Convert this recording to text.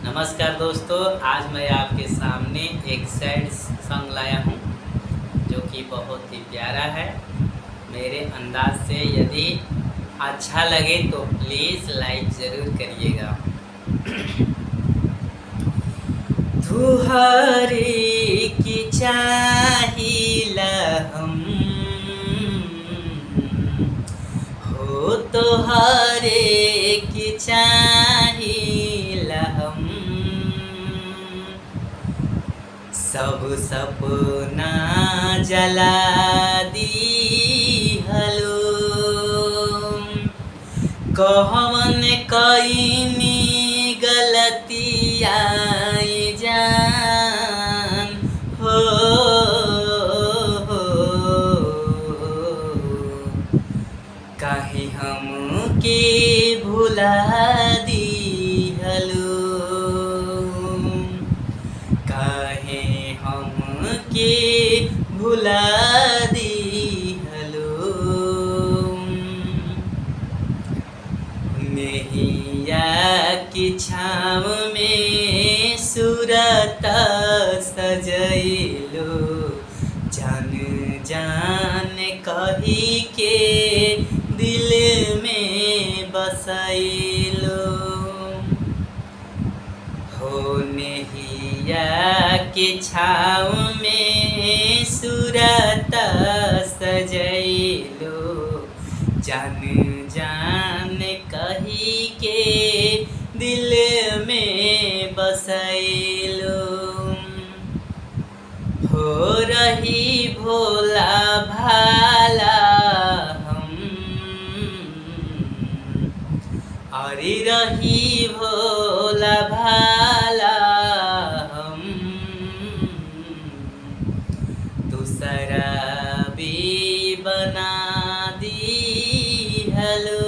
नमस्कार दोस्तों, आज मैं आपके सामने एक सैड सॉन्ग लाया हूँ जो कि बहुत ही प्यारा है। मेरे अंदाज से यदि अच्छा लगे तो प्लीज़ लाइक ज़रूर करिएगा। तुहरे की चाहिला हम हो, तुहरे की चाहिला हम, सब सपना जला दिहलो। कहवन कईनी गलतिया जान हो, काहे हमके भुला दिहलो, काहे हमके भुला दिहलो। नैया की छाँव में सूरत सजैलो, जान जान कही के दिल में बसैलो हो। नैया के छाँव में सूरत सजैलो, जान जान कही के दिल में बसैलो हो। रही भोला भाला हम, अरे रही भोला भाला हम, दूसरा भी बना दिहलो।